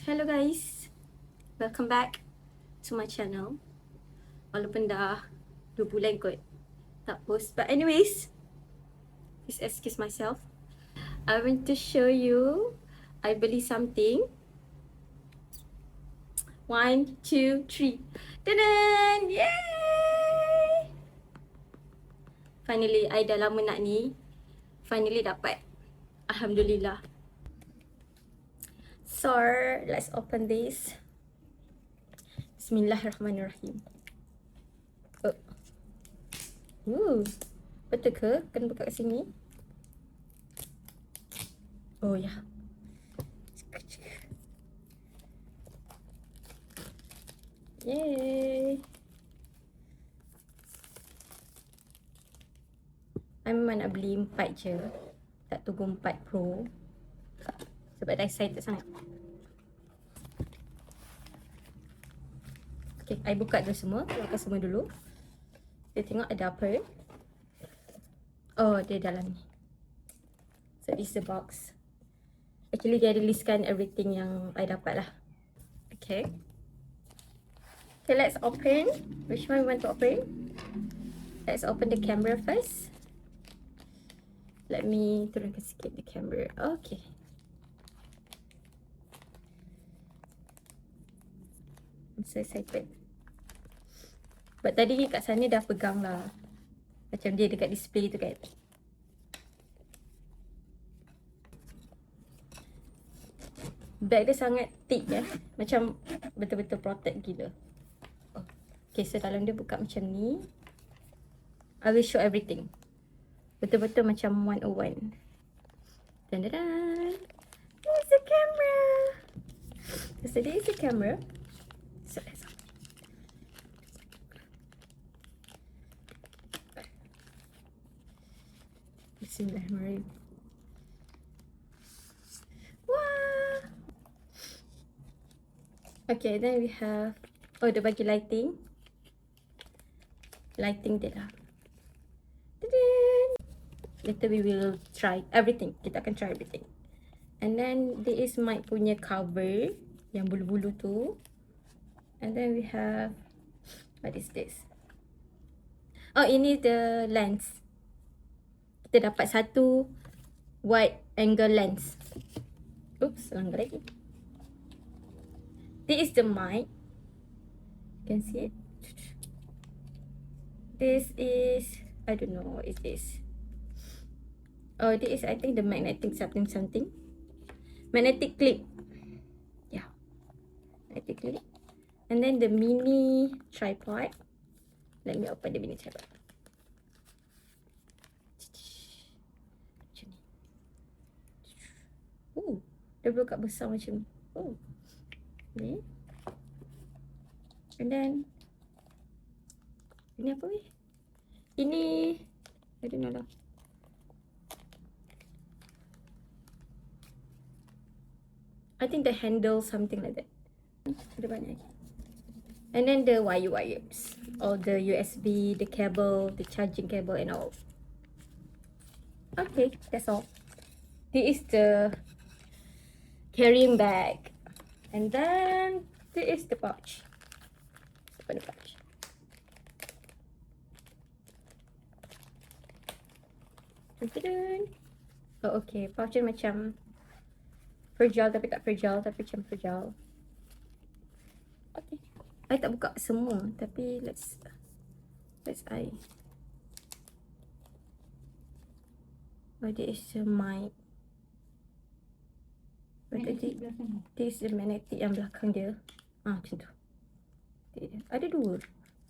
Hello guys, welcome back to my channel. Walaupun dah 2 bulan kot tak post, but anyways, please excuse myself. I want to show you I beli something. 1, 2, 3. Tadan! Yay! Finally, I dah lama nak ni. Finally dapat. Alhamdulillah. So, let's open this. Bismillahirrahmanirrahim. Betul ke? Kena buka kat sini. Oh ya. Yay. I memang nak beli 4 je. Tak tunggu 4 Pro. Sebab dah excited sangat. Okay, I buka dulu semua. Buka semua dulu. Kita tengok ada apa. Oh, dia dalam ni. So, this is the box. Actually, dia ada listkan everything yang I dapat lah. Okay. Okay, let's open. Which one we want to open? Let's open the camera first. Let me turunkan sikit the camera. Okay. I'm so excited. But tadi kat sana dah pegang lah. Macam dia dekat display tu kan. Bag dia sangat thick Macam betul-betul protect gila. Okay, so dalam dia buka macam ni. I will show everything. Betul-betul macam 101. Dan-dan-dan. Here's the camera. So this is the camera. So let's open. Bismillahirrahmanirrahim. Wah. Okay, then we have, oh, dia bagi lighting. Lighting dia lah. Later we will try everything. Kita akan try everything. And then this is my punya cover yang bulu-bulu tu. And then we have, what is this? Oh, ini the lens. Kita dapat satu wide angle lens. Oops, langgar lagi. This is the mic. You can see it. This is, I don't know what is this. Oh, this is, I think, the magnetic something. Magnetic clip. Yeah. Magnetic clip. And then the mini tripod. Let me open the mini tripod. Macam ni. Dia buka besar macam ni. Ni. And then, ini apa ni? Ini, I don't know lah. I think the handle, something like that. Ada banyak lagi. And then the wires. All the USB, the cable, the charging cable and all. Okay, that's all. This is the carrying bag. And then, this is the pouch. Open the pouch. Oh, okay. Pouch ni macam fragile tapi tak fragile, tapi macam fragile. Okay. I tak buka semua, tapi let's I. Oh, this is mic. This is the magnetic yang belakang dia. Macam tu. Ada dua.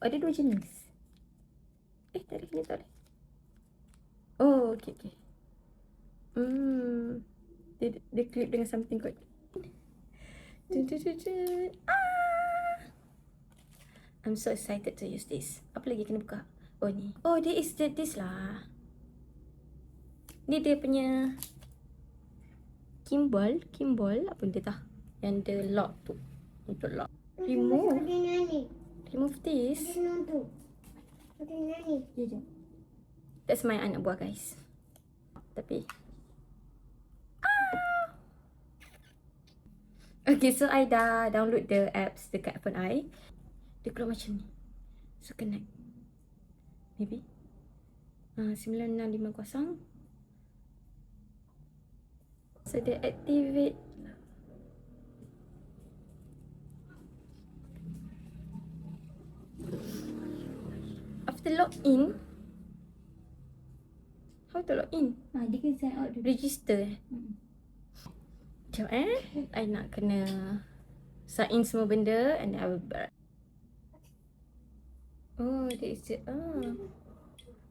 Ada dua jenis. Tak ada ni, tak ada. Oh, okay. Dia clip dengan something kot. I'm so excited to use this. Apa lagi kena buka? Oh, ni. Oh, this lah. Ni dia punya gimbal. Apa dia tah? Yang dia lock tu. Untuk lock. Remove this. That's my anak buah, guys. Tapi Okay, so I dah download the apps dekat phone I. Dia keluar macam ni. So connect. Maybe. 9650. So dia activate. After login, how to login? Dia kena sign out dulu. Register. Sekejap I nak kena sign in semua benda and I will... Oh, that is it.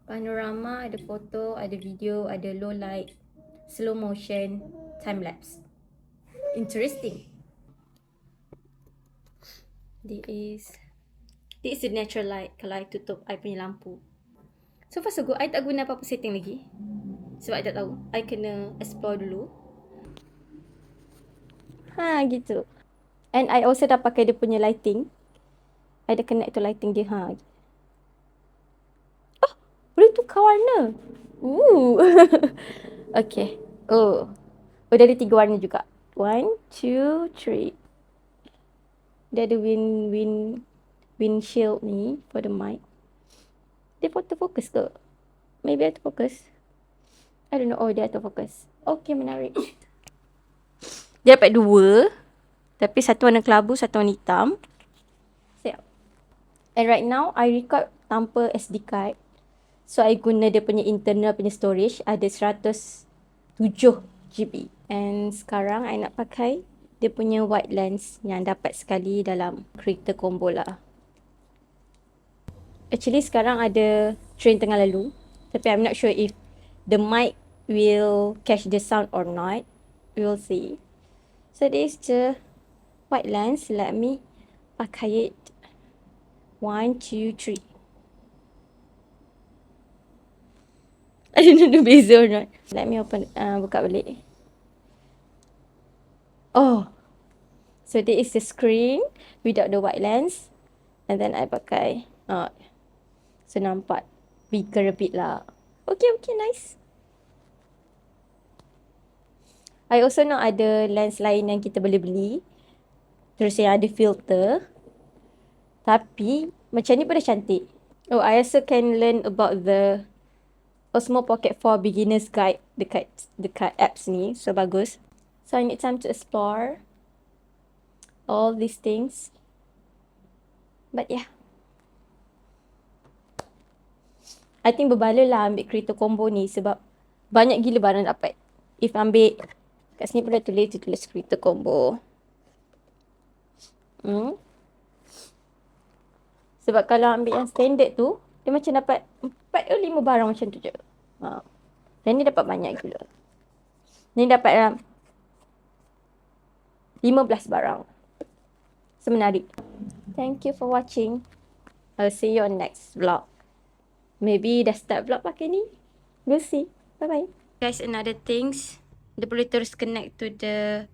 Panorama, ada foto, ada video, ada low light, slow motion, time lapse. Interesting. This is the natural light kalau I tutup I punya lampu. So far so good. I tak guna apa-apa setting lagi. Sebab I tak tahu. I kena explore dulu. Gitu. And I also dah pakai dia punya lighting. I dah connect to lighting dia. Oh, boleh tukar warna. Okay. Oh, dah ada 3 warna juga. 1, 2, 3. Dia ada windshield ni for the mic. Dia autofocus ke? Maybe autofocus. I don't know. Oh, dia autofocus. Okay, menarik. Dia dapat 2. Tapi satu warna kelabu, satu warna hitam. Siap. And right now, I record tanpa SD card. So, I guna dia punya internal punya storage. Ada 107 GB. And sekarang, I nak pakai dia punya wide lens yang dapat sekali dalam kereta combo lah. Actually, sekarang ada train tengah lalu. Tapi I'm not sure if the mic will catch the sound or not. We will see. So, this is the wide lens. Let me pakai it. 1, 2, 3. I don't know the beza or not. Let me open, buka balik. Oh. So, this is the screen without the wide lens. And then I pakai. So, nampak bigger a bit lah. Okay, nice. I also know ada lens lain yang kita boleh beli. Terus yang ada filter. Tapi, macam ni pun dah cantik. Oh, I also can learn about the Osmo Pocket 4 Beginner's Guide dekat apps ni. So, bagus. So, I need time to explore all these things. But yeah. I think berbala lah ambil kereta combo ni sebab banyak gila barang dapat. If ambil, kat sini pun dah tulis kereta combo. Sebab kalau ambil yang standard tu, dia macam dapat 4 atau 5 barang macam tu je. Dan ni dapat banyak gila. Ni dapat 15 barang. So, menarik. Thank you for watching. I'll see you on next vlog. Maybe dah start vlog pakai ni. We'll see. Bye-bye. Guys, another things. Dia boleh terus connect to the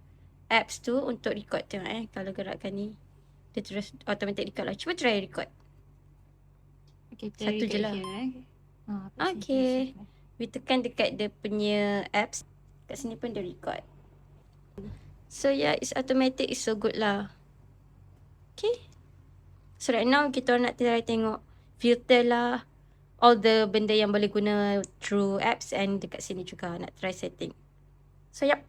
apps tu untuk record. Tengok kalau gerakkan ni. Dia terus automatic record lah. Cuba try record. Okay, satu je lah. Okay. We tekan dekat dia punya apps. Kat sini pun dia record. So yeah, it's automatic. It's so good lah. Okay. So right now kita nak try tengok filter lah. All the benda yang boleh guna through apps and dekat sini juga nak try setting. So yep.